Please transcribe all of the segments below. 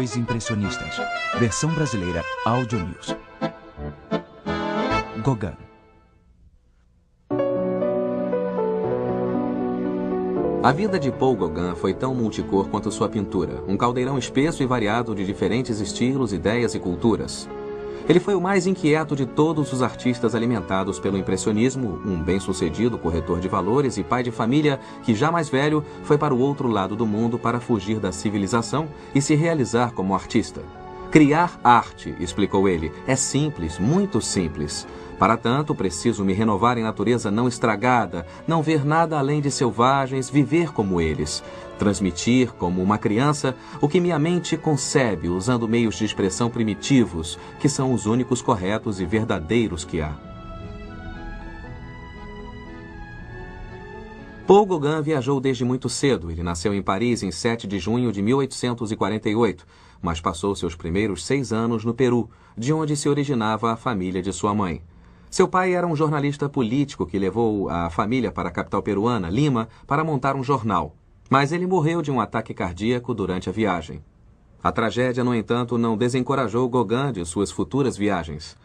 Os Impressionistas. Versão brasileira Audio News. Gauguin. A vida de Paul Gauguin foi tão multicor quanto sua pintura, um caldeirão espesso e variado de diferentes estilos, ideias e culturas. Ele foi o mais inquieto de todos os artistas alimentados pelo impressionismo, um bem-sucedido corretor de valores e pai de família que, já mais velho, foi para o outro lado do mundo para fugir da civilização e se realizar como artista. Criar arte, explicou ele, é simples, muito simples. Para tanto, preciso me renovar em natureza não estragada, não ver nada além de selvagens, viver como eles. Transmitir, como uma criança, o que minha mente concebe, usando meios de expressão primitivos, que são os únicos corretos e verdadeiros que há. Paul Gauguin viajou desde muito cedo. Ele nasceu em Paris em 7 de junho de 1848, mas passou seus primeiros 6 anos no Peru, de onde se originava a família de sua mãe. Seu pai era um jornalista político que levou a família para a capital peruana, Lima, para montar um jornal. Mas ele morreu de um ataque cardíaco durante a viagem. A tragédia, no entanto, não desencorajou Gauguin de suas futuras viagens.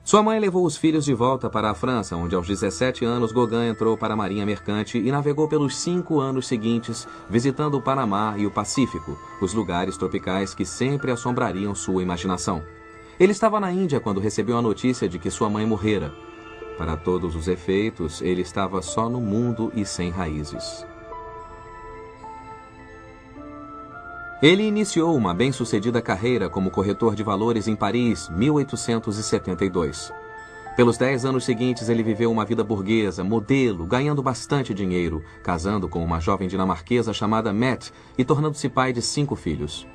Sua mãe levou os filhos de volta para a França, onde aos 17 anos Gauguin entrou para a Marinha Mercante e navegou pelos 5 anos seguintes, visitando o Panamá e o Pacífico, os lugares tropicais que sempre assombrariam sua imaginação. Ele estava na Índia quando recebeu a notícia de que sua mãe morrera. Para todos os efeitos, ele estava só no mundo e sem raízes. Ele iniciou uma bem-sucedida carreira como corretor de valores em Paris, 1872. Pelos 10 anos seguintes, ele viveu uma vida burguesa, modelo, ganhando bastante dinheiro, casando com uma jovem dinamarquesa chamada Mette e tornando-se pai de 5 filhos.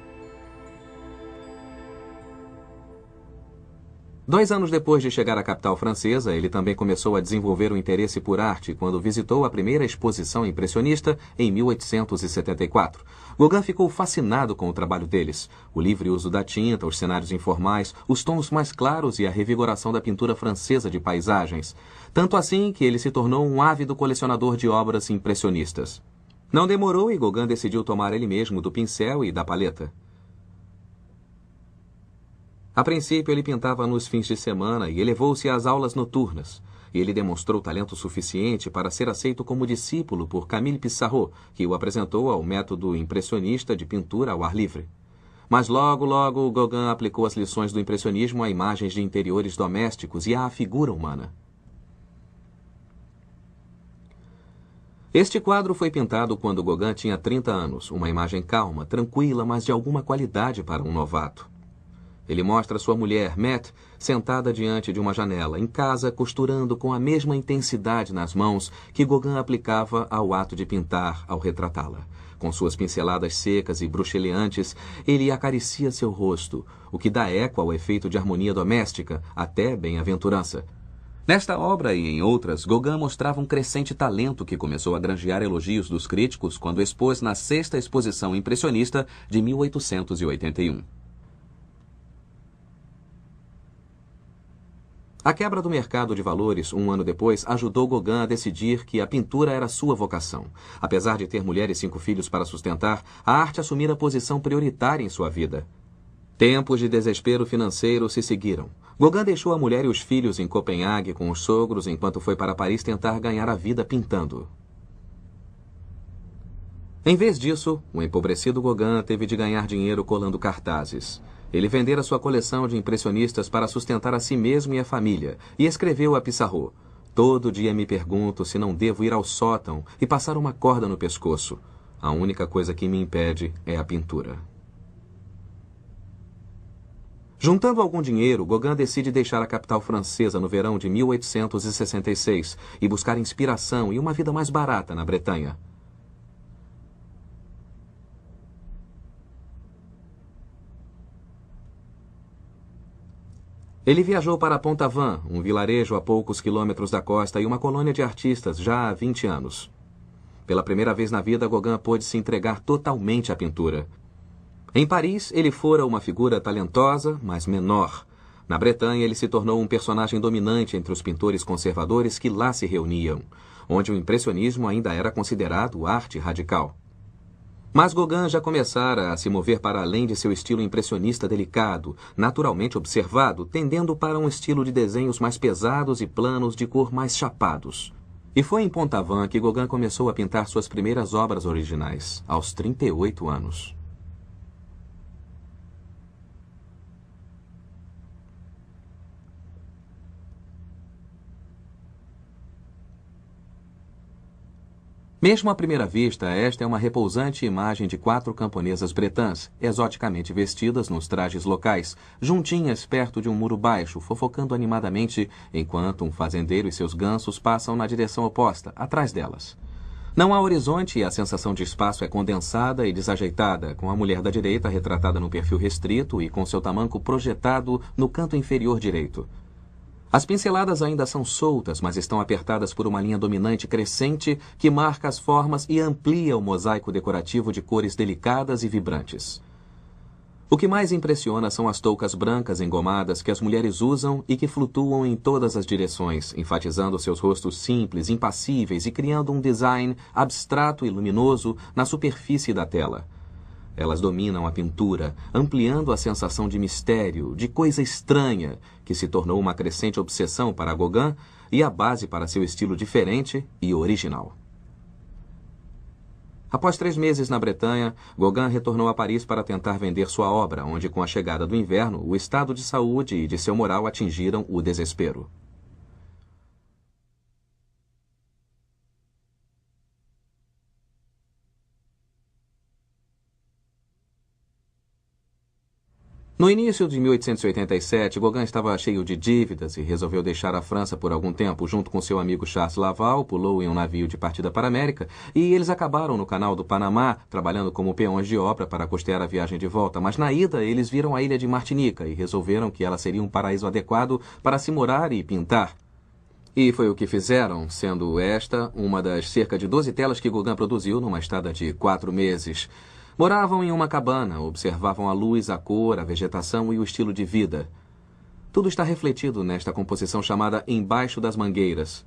2 anos depois de chegar à capital francesa, ele também começou a desenvolver o interesse por arte quando visitou a primeira exposição impressionista em 1874. Gauguin ficou fascinado com o trabalho deles. O livre uso da tinta, os cenários informais, os tons mais claros e a revigoração da pintura francesa de paisagens. Tanto assim que ele se tornou um ávido colecionador de obras impressionistas. Não demorou e Gauguin decidiu tomar ele mesmo do pincel e da paleta. A princípio, ele pintava nos fins de semana e elevou-se às aulas noturnas. Ele demonstrou talento suficiente para ser aceito como discípulo por Camille Pissarro, que o apresentou ao método impressionista de pintura ao ar livre. Mas logo, Gauguin aplicou as lições do impressionismo a imagens de interiores domésticos e à figura humana. Este quadro foi pintado quando Gauguin tinha 30 anos, uma imagem calma, tranquila, mas de alguma qualidade para um novato. Ele mostra sua mulher, Mette, sentada diante de uma janela, em casa, costurando com a mesma intensidade nas mãos que Gauguin aplicava ao ato de pintar ao retratá-la. Com suas pinceladas secas e bruxeleantes, ele acaricia seu rosto, o que dá eco ao efeito de harmonia doméstica, até bem-aventurança. Nesta obra e em outras, Gauguin mostrava um crescente talento que começou a granjear elogios dos críticos quando expôs na 6ª Exposição Impressionista de 1881. A quebra do mercado de valores, 1 ano depois, ajudou Gauguin a decidir que a pintura era sua vocação. Apesar de ter mulher e 5 filhos para sustentar, a arte assumira posição prioritária em sua vida. Tempos de desespero financeiro se seguiram. Gauguin deixou a mulher e os filhos em Copenhague com os sogros, enquanto foi para Paris tentar ganhar a vida pintando. Em vez disso, o empobrecido Gauguin teve de ganhar dinheiro colando cartazes. Ele vendera sua coleção de impressionistas para sustentar a si mesmo e a família, e escreveu a Pissarro: "Todo dia me pergunto se não devo ir ao sótão e passar uma corda no pescoço. A única coisa que me impede é a pintura." Juntando algum dinheiro, Gauguin decide deixar a capital francesa no verão de 1866 e buscar inspiração e uma vida mais barata na Bretanha. Ele viajou para Pont-Aven, um vilarejo a poucos quilômetros da costa e uma colônia de artistas já há 20 anos. Pela primeira vez na vida, Gauguin pôde se entregar totalmente à pintura. Em Paris, ele fora uma figura talentosa, mas menor. Na Bretanha, ele se tornou um personagem dominante entre os pintores conservadores que lá se reuniam, onde o impressionismo ainda era considerado arte radical. Mas Gauguin já começara a se mover para além de seu estilo impressionista delicado, naturalmente observado, tendendo para um estilo de desenhos mais pesados e planos de cor mais chapados. E foi em Pont-Aven que Gauguin começou a pintar suas primeiras obras originais, aos 38 anos. Mesmo à primeira vista, esta é uma repousante imagem de 4 camponesas bretãs, exoticamente vestidas nos trajes locais, juntinhas perto de um muro baixo, fofocando animadamente, enquanto um fazendeiro e seus gansos passam na direção oposta, atrás delas. Não há horizonte e a sensação de espaço é condensada e desajeitada, com a mulher da direita retratada no perfil restrito e com seu tamanco projetado no canto inferior direito. As pinceladas ainda são soltas, mas estão apertadas por uma linha dominante crescente que marca as formas e amplia o mosaico decorativo de cores delicadas e vibrantes. O que mais impressiona são as toucas brancas engomadas que as mulheres usam e que flutuam em todas as direções, enfatizando seus rostos simples, impassíveis e criando um design abstrato e luminoso na superfície da tela. Elas dominam a pintura, ampliando a sensação de mistério, de coisa estranha, que se tornou uma crescente obsessão para Gauguin e a base para seu estilo diferente e original. Após 3 meses na Bretanha, Gauguin retornou a Paris para tentar vender sua obra, onde, com a chegada do inverno, o estado de saúde e de seu moral atingiram o desespero. No início de 1887, Gauguin estava cheio de dívidas e resolveu deixar a França por algum tempo. Junto com seu amigo Charles Laval, pulou em um navio de partida para a América e eles acabaram no canal do Panamá, trabalhando como peões de obra para custear a viagem de volta. Mas na ida, eles viram a ilha de Martinica e resolveram que ela seria um paraíso adequado para se morar e pintar. E foi o que fizeram, sendo esta uma das cerca de 12 telas que Gauguin produziu numa estada de 4 meses. Moravam em uma cabana, observavam a luz, a cor, a vegetação e o estilo de vida. Tudo está refletido nesta composição chamada Embaixo das Mangueiras.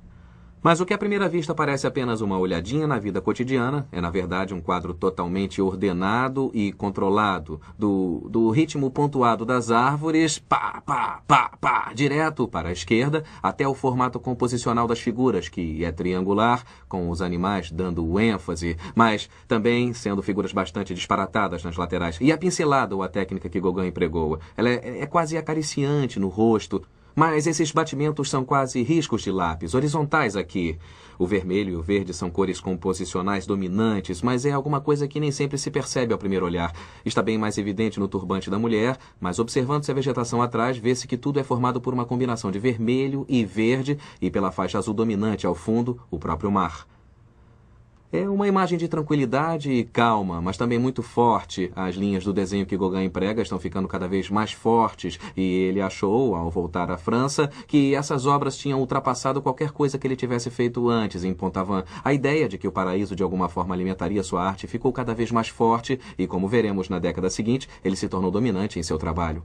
Mas o que à primeira vista parece apenas uma olhadinha na vida cotidiana é, na verdade, um quadro totalmente ordenado e controlado, do ritmo pontuado das árvores, pá, pá, pá, pá, direto para a esquerda, até o formato composicional das figuras, que é triangular, com os animais dando ênfase, mas também sendo figuras bastante disparatadas nas laterais. E a pincelada, ou a técnica que Gauguin empregou, ela é quase acariciante no rosto, mas esses batimentos são quase riscos de lápis, horizontais aqui. O vermelho e o verde são cores composicionais dominantes, mas é alguma coisa que nem sempre se percebe ao primeiro olhar. Está bem mais evidente no turbante da mulher, mas observando-se a vegetação atrás, vê-se que tudo é formado por uma combinação de vermelho e verde e pela faixa azul dominante ao fundo, o próprio mar. É uma imagem de tranquilidade e calma, mas também muito forte. As linhas do desenho que Gauguin emprega estão ficando cada vez mais fortes e ele achou, ao voltar à França, que essas obras tinham ultrapassado qualquer coisa que ele tivesse feito antes em Pont-Aven. A ideia de que o paraíso de alguma forma alimentaria sua arte ficou cada vez mais forte e, como veremos na década seguinte, ele se tornou dominante em seu trabalho.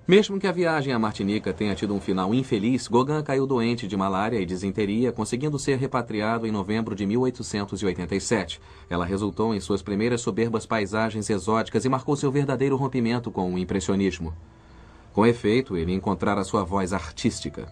Mesmo que a viagem à Martinica tenha tido um final infeliz, Gauguin caiu doente de malária e disenteria, conseguindo ser repatriado em novembro de 1887. Ela resultou em suas primeiras soberbas paisagens exóticas e marcou seu verdadeiro rompimento com o impressionismo. Com efeito, ele encontrara sua voz artística.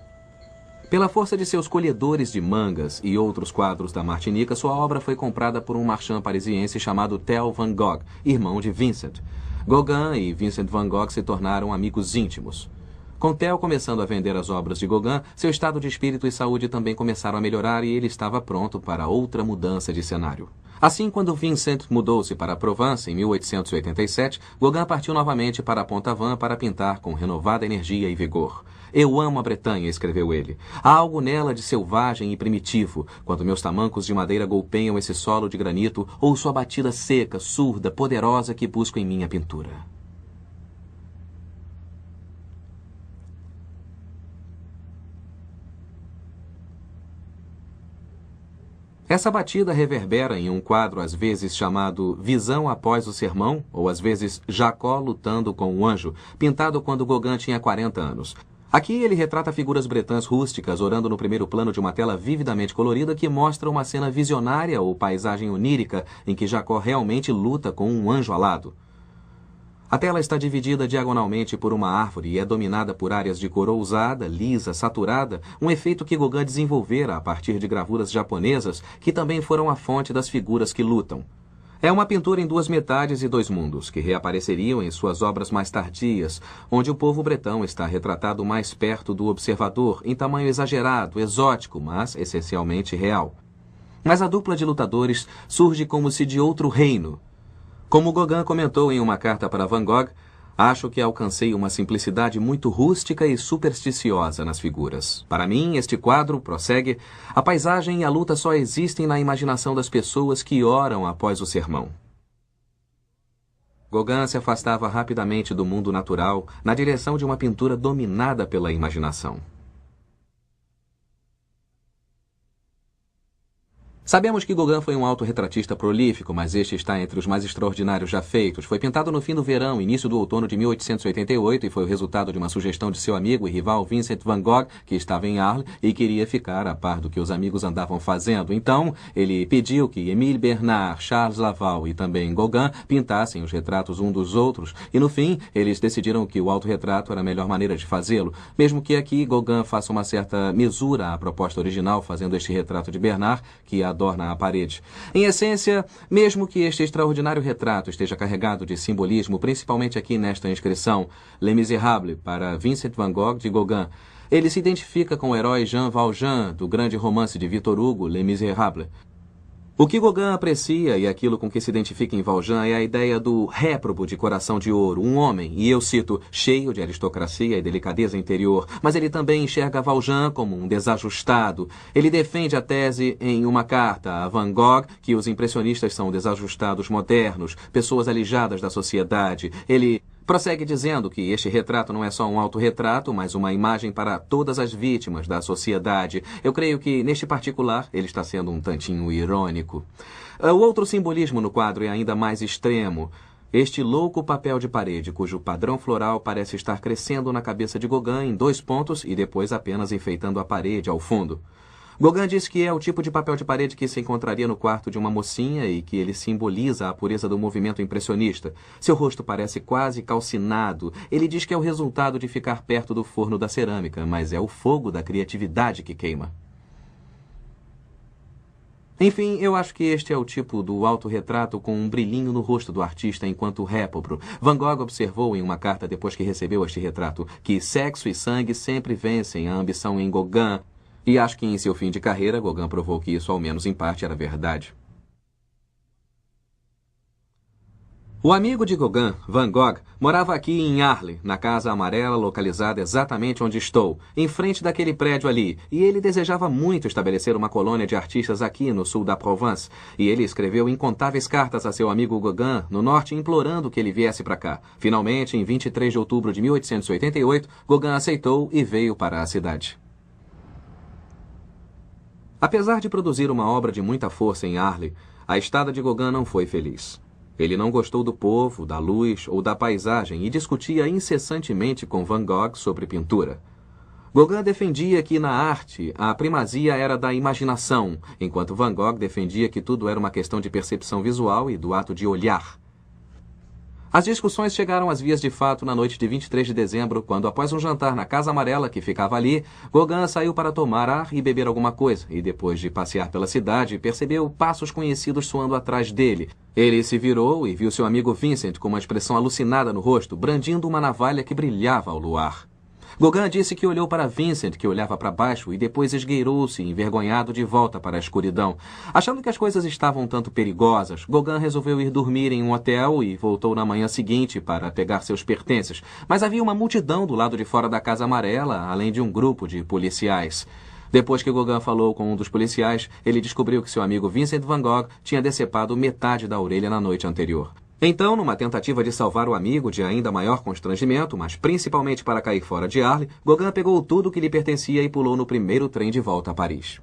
Pela força de seus colhedores de mangas e outros quadros da Martinica, sua obra foi comprada por um marchand parisiense chamado Theo van Gogh, irmão de Vincent. Gauguin e Vincent van Gogh se tornaram amigos íntimos. Com Theo começando a vender as obras de Gauguin, seu estado de espírito e saúde também começaram a melhorar e ele estava pronto para outra mudança de cenário. Assim, quando Vincent mudou-se para Provence em 1887, Gauguin partiu novamente para Pont-Aven para pintar com renovada energia e vigor. Eu amo a Bretanha, escreveu ele. Há algo nela de selvagem e primitivo. Quando meus tamancos de madeira golpeiam esse solo de granito, ouço a batida seca, surda, poderosa que busco em minha pintura. Essa batida reverbera em um quadro às vezes chamado Visão após o Sermão, ou às vezes Jacó lutando com o anjo, pintado quando Gauguin tinha 40 anos. Aqui ele retrata figuras bretãs rústicas orando no primeiro plano de uma tela vividamente colorida que mostra uma cena visionária ou paisagem onírica em que Jacó realmente luta com um anjo alado. A tela está dividida diagonalmente por uma árvore e é dominada por áreas de cor ousada, lisa, saturada, um efeito que Gauguin desenvolvera a partir de gravuras japonesas que também foram a fonte das figuras que lutam. É uma pintura em duas metades e dois mundos, que reapareceriam em suas obras mais tardias, onde o povo bretão está retratado mais perto do observador, em tamanho exagerado, exótico, mas essencialmente real. Mas a dupla de lutadores surge como se de outro reino. Como Gauguin comentou em uma carta para Van Gogh, acho que alcancei uma simplicidade muito rústica e supersticiosa nas figuras. Para mim, este quadro, prossegue, a paisagem e a luta só existem na imaginação das pessoas que oram após o sermão. Gauguin se afastava rapidamente do mundo natural na direção de uma pintura dominada pela imaginação. Sabemos que Gauguin foi um autorretratista prolífico, mas este está entre os mais extraordinários já feitos. Foi pintado no fim do verão, início do outono de 1888 e foi o resultado de uma sugestão de seu amigo e rival Vincent van Gogh, que estava em Arles e queria ficar a par do que os amigos andavam fazendo. Então, ele pediu que Émile Bernard, Charles Laval e também Gauguin pintassem os retratos um dos outros e, no fim, eles decidiram que o autorretrato era a melhor maneira de fazê-lo, mesmo que aqui Gauguin faça uma certa mesura à proposta original, fazendo este retrato de Bernard, que adorna a parede. Em essência, mesmo que este extraordinário retrato esteja carregado de simbolismo, principalmente aqui nesta inscrição, Les Misérables, para Vincent van Gogh de Gauguin, ele se identifica com o herói Jean Valjean, do grande romance de Victor Hugo, Les Misérables. O que Gauguin aprecia, e aquilo com que se identifica em Valjean, é a ideia do réprobo de coração de ouro, um homem, e eu cito, cheio de aristocracia e delicadeza interior, mas ele também enxerga Valjean como um desajustado. Ele defende a tese em uma carta a Van Gogh que os impressionistas são desajustados modernos, pessoas alijadas da sociedade. Ele prossegue dizendo que este retrato não é só um autorretrato, mas uma imagem para todas as vítimas da sociedade. Eu creio que, neste particular, ele está sendo um tantinho irônico. O outro simbolismo no quadro é ainda mais extremo. Este louco papel de parede, cujo padrão floral parece estar crescendo na cabeça de Gauguin em 2 pontos e depois apenas enfeitando a parede ao fundo. Gauguin diz que é o tipo de papel de parede que se encontraria no quarto de uma mocinha e que ele simboliza a pureza do movimento impressionista. Seu rosto parece quase calcinado. Ele diz que é o resultado de ficar perto do forno da cerâmica, mas é o fogo da criatividade que queima. Enfim, eu acho que este é o tipo do autorretrato com um brilhinho no rosto do artista enquanto réprobo. Van Gogh observou em uma carta depois que recebeu este retrato que sexo e sangue sempre vencem a ambição em Gauguin. E acho que em seu fim de carreira, Gauguin provou que isso, ao menos em parte, era verdade. O amigo de Gauguin, Van Gogh, morava aqui em Arles, na Casa Amarela, localizada exatamente onde estou, em frente daquele prédio ali, e ele desejava muito estabelecer uma colônia de artistas aqui no sul da Provence, e ele escreveu incontáveis cartas a seu amigo Gauguin, no norte, implorando que ele viesse para cá. Finalmente, em 23 de outubro de 1888, Gauguin aceitou e veio para a cidade. Apesar de produzir uma obra de muita força em Arles, a estada de Gauguin não foi feliz. Ele não gostou do povo, da luz ou da paisagem e discutia incessantemente com Van Gogh sobre pintura. Gauguin defendia que na arte a primazia era da imaginação, enquanto Van Gogh defendia que tudo era uma questão de percepção visual e do ato de olhar. As discussões chegaram às vias de fato na noite de 23 de dezembro, quando, após um jantar na Casa Amarela, que ficava ali, Gauguin saiu para tomar ar e beber alguma coisa, e depois de passear pela cidade, percebeu passos conhecidos soando atrás dele. Ele se virou e viu seu amigo Vincent com uma expressão alucinada no rosto, brandindo uma navalha que brilhava ao luar. Gauguin disse que olhou para Vincent, que olhava para baixo, e depois esgueirou-se, envergonhado, de volta para a escuridão. Achando que as coisas estavam um tanto perigosas, Gauguin resolveu ir dormir em um hotel e voltou na manhã seguinte para pegar seus pertences. Mas havia uma multidão do lado de fora da Casa Amarela, além de um grupo de policiais. Depois que Gauguin falou com um dos policiais, ele descobriu que seu amigo Vincent van Gogh tinha decepado metade da orelha na noite anterior. Então, numa tentativa de salvar o amigo de ainda maior constrangimento, mas principalmente para cair fora de Arles, Gauguin pegou tudo que lhe pertencia e pulou no primeiro trem de volta a Paris.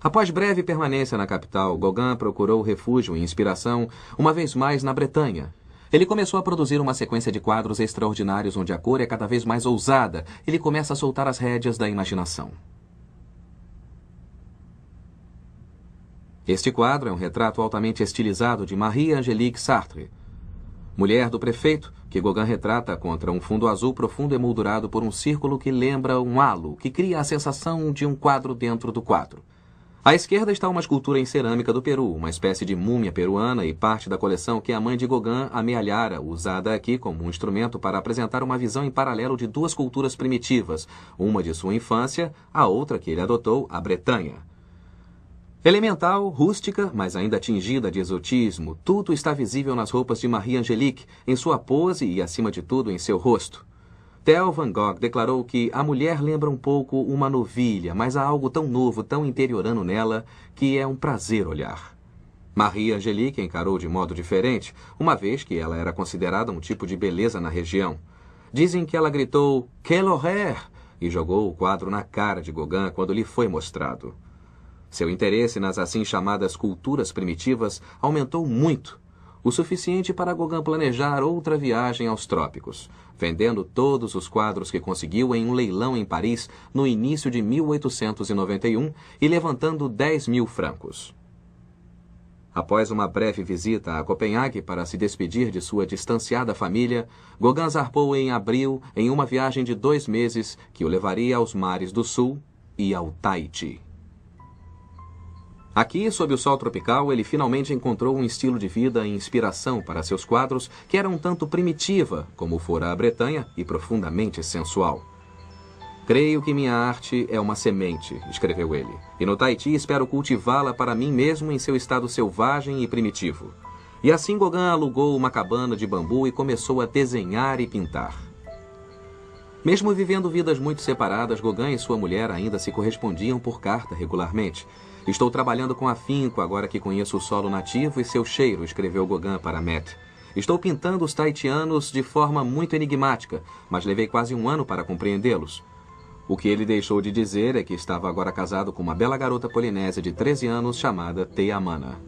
Após breve permanência na capital, Gauguin procurou refúgio e inspiração, uma vez mais, na Bretanha. Ele começou a produzir uma sequência de quadros extraordinários onde a cor é cada vez mais ousada. Ele começa a soltar as rédeas da imaginação. Este quadro é um retrato altamente estilizado de Marie-Angélique Sartre, mulher do prefeito, que Gauguin retrata contra um fundo azul profundo emoldurado por um círculo que lembra um halo, que cria a sensação de um quadro dentro do quadro. À esquerda está uma escultura em cerâmica do Peru, uma espécie de múmia peruana e parte da coleção que a mãe de Gauguin amealhara, usada aqui como um instrumento para apresentar uma visão em paralelo de duas culturas primitivas, uma de sua infância, a outra que ele adotou, a Bretanha. Elemental, rústica, mas ainda tingida de exotismo, tudo está visível nas roupas de Marie-Angélique, em sua pose e, acima de tudo, em seu rosto. Theo van Gogh declarou que a mulher lembra um pouco uma novilha, mas há algo tão novo, tão interiorano nela, que é um prazer olhar. Marie-Angélique encarou de modo diferente, uma vez que ela era considerada um tipo de beleza na região. Dizem que ela gritou «Quel horreur!» e jogou o quadro na cara de Gauguin quando lhe foi mostrado. Seu interesse nas assim chamadas culturas primitivas aumentou muito, o suficiente para Gauguin planejar outra viagem aos trópicos, vendendo todos os quadros que conseguiu em um leilão em Paris no início de 1891 e levantando 10.000 francos. Após uma breve visita a Copenhague para se despedir de sua distanciada família, Gauguin zarpou em abril em uma viagem de 2 meses que o levaria aos mares do sul e ao Tahiti. Aqui, sob o sol tropical, ele finalmente encontrou um estilo de vida e inspiração para seus quadros que era um tanto primitiva, como fora a Bretanha, e profundamente sensual. «Creio que minha arte é uma semente», escreveu ele, «e no Tahiti espero cultivá-la para mim mesmo em seu estado selvagem e primitivo». E assim Gauguin alugou uma cabana de bambu e começou a desenhar e pintar. Mesmo vivendo vidas muito separadas, Gauguin e sua mulher ainda se correspondiam por carta regularmente. «Estou trabalhando com afinco agora que conheço o solo nativo e seu cheiro», escreveu Gauguin para Met. «Estou pintando os tahitianos de forma muito enigmática, mas levei quase 1 ano para compreendê-los». O que ele deixou de dizer é que estava agora casado com uma bela garota polinésia de 13 anos chamada Teamana.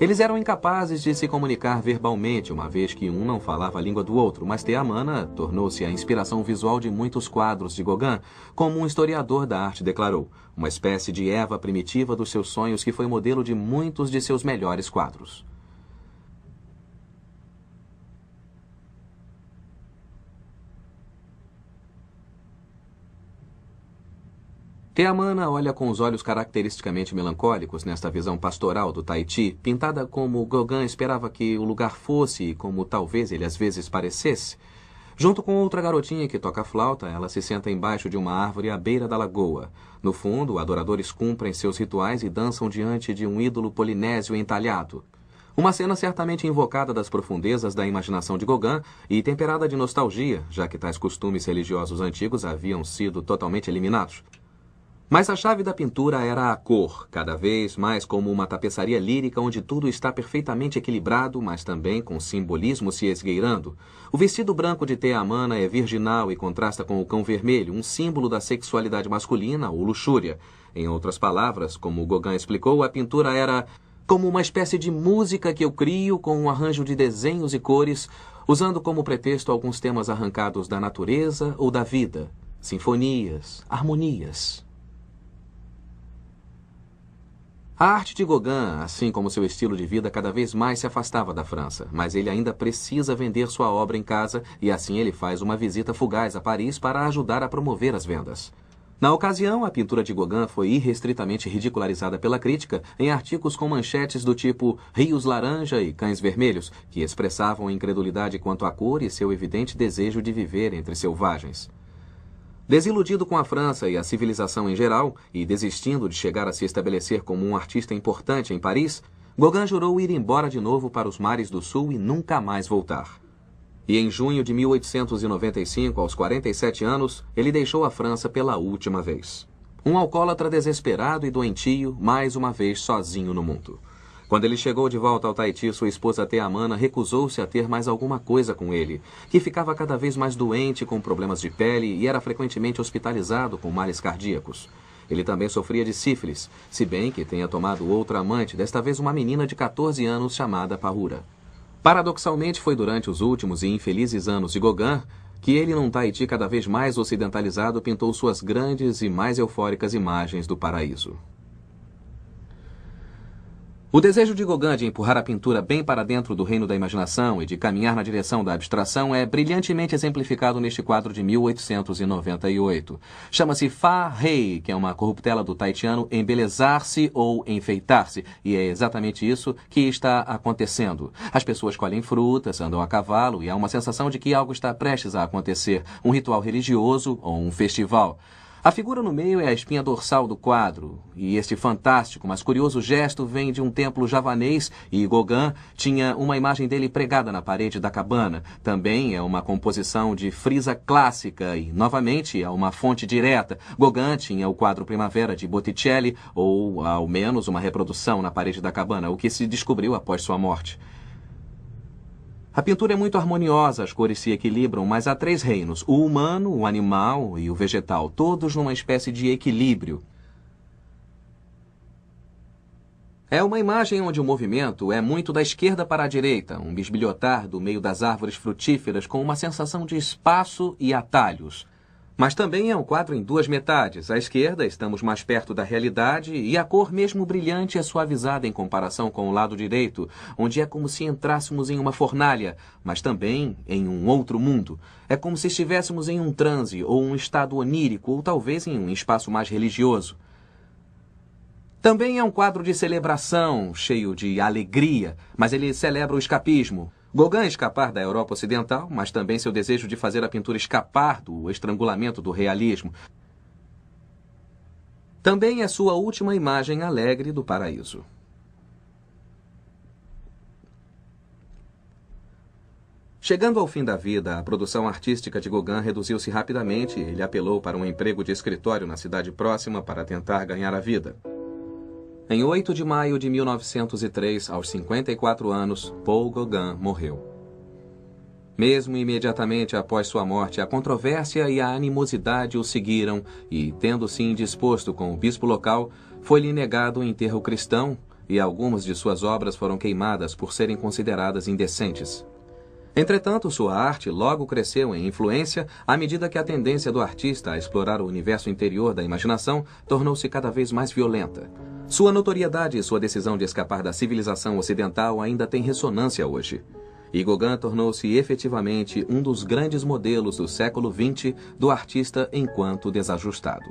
Eles eram incapazes de se comunicar verbalmente, uma vez que um não falava a língua do outro, mas Teamana tornou-se a inspiração visual de muitos quadros de Gauguin, como um historiador da arte declarou, uma espécie de Eva primitiva dos seus sonhos que foi modelo de muitos de seus melhores quadros. Teamana olha com os olhos caracteristicamente melancólicos nesta visão pastoral do Tahiti, pintada como Gauguin esperava que o lugar fosse e como talvez ele às vezes parecesse. Junto com outra garotinha que toca flauta, ela se senta embaixo de uma árvore à beira da lagoa. No fundo, adoradores cumprem seus rituais e dançam diante de um ídolo polinésio entalhado. Uma cena certamente invocada das profundezas da imaginação de Gauguin e temperada de nostalgia, já que tais costumes religiosos antigos haviam sido totalmente eliminados. Mas a chave da pintura era a cor, cada vez mais como uma tapeçaria lírica onde tudo está perfeitamente equilibrado, mas também com simbolismo se esgueirando. O vestido branco de Teamana é virginal e contrasta com o cão vermelho, um símbolo da sexualidade masculina ou luxúria. Em outras palavras, como Gauguin explicou, a pintura era como uma espécie de música que eu crio com um arranjo de desenhos e cores, usando como pretexto alguns temas arrancados da natureza ou da vida, sinfonias, harmonias. A arte de Gauguin, assim como seu estilo de vida, cada vez mais se afastava da França, mas ele ainda precisa vender sua obra em casa e assim ele faz uma visita fugaz a Paris para ajudar a promover as vendas. Na ocasião, a pintura de Gauguin foi irrestritamente ridicularizada pela crítica em artigos com manchetes do tipo Rios Laranja e Cães Vermelhos, que expressavam incredulidade quanto à cor e seu evidente desejo de viver entre selvagens. Desiludido com a França e a civilização em geral, e desistindo de chegar a se estabelecer como um artista importante em Paris, Gauguin jurou ir embora de novo para os mares do sul e nunca mais voltar. E em junho de 1895, aos 47 anos, ele deixou a França pela última vez. Um alcoólatra desesperado e doentio, mais uma vez sozinho no mundo. Quando ele chegou de volta ao Tahiti, sua esposa Teamana recusou-se a ter mais alguma coisa com ele, que ficava cada vez mais doente com problemas de pele e era frequentemente hospitalizado com males cardíacos. Ele também sofria de sífilis, se bem que tenha tomado outra amante, desta vez uma menina de 14 anos chamada Pahura. Paradoxalmente, foi durante os últimos e infelizes anos de Gauguin que ele, num Tahiti cada vez mais ocidentalizado, pintou suas grandes e mais eufóricas imagens do paraíso. O desejo de Gauguin de empurrar a pintura bem para dentro do reino da imaginação e de caminhar na direção da abstração é brilhantemente exemplificado neste quadro de 1898. Chama-se Fa Rei, que é uma corruptela do tahitiano embelezar-se ou enfeitar-se, e é exatamente isso que está acontecendo. As pessoas colhem frutas, andam a cavalo e há uma sensação de que algo está prestes a acontecer, um ritual religioso ou um festival. A figura no meio é a espinha dorsal do quadro, e este fantástico, mas curioso gesto vem de um templo javanês, e Gauguin tinha uma imagem dele pregada na parede da cabana. Também é uma composição de frisa clássica e, novamente, é uma fonte direta. Gauguin tinha o quadro Primavera de Botticelli, ou, ao menos, uma reprodução na parede da cabana, o que se descobriu após sua morte. A pintura é muito harmoniosa, as cores se equilibram, mas há três reinos, o humano, o animal e o vegetal, todos numa espécie de equilíbrio. É uma imagem onde o movimento é muito da esquerda para a direita, um bisbilhotar do meio das árvores frutíferas com uma sensação de espaço e atalhos. Mas também é um quadro em duas metades. À esquerda, estamos mais perto da realidade e a cor, mesmo brilhante, é suavizada em comparação com o lado direito, onde é como se entrássemos em uma fornalha, mas também em um outro mundo. É como se estivéssemos em um transe ou um estado onírico, ou talvez em um espaço mais religioso. Também é um quadro de celebração, cheio de alegria, mas ele celebra o escapismo. Gauguin escapar da Europa Ocidental, mas também seu desejo de fazer a pintura escapar do estrangulamento do realismo. Também é sua última imagem alegre do paraíso. Chegando ao fim da vida, a produção artística de Gauguin reduziu-se rapidamente e ele apelou para um emprego de escritório na cidade próxima para tentar ganhar a vida. Em 8 de maio de 1903, aos 54 anos, Paul Gauguin morreu. Mesmo imediatamente após sua morte, a controvérsia e a animosidade o seguiram e, tendo-se indisposto com o bispo local, foi-lhe negado um enterro cristão e algumas de suas obras foram queimadas por serem consideradas indecentes. Entretanto, sua arte logo cresceu em influência à medida que a tendência do artista a explorar o universo interior da imaginação tornou-se cada vez mais violenta. Sua notoriedade e sua decisão de escapar da civilização ocidental ainda têm ressonância hoje. E Gauguin tornou-se efetivamente um dos grandes modelos do século XX do artista enquanto desajustado.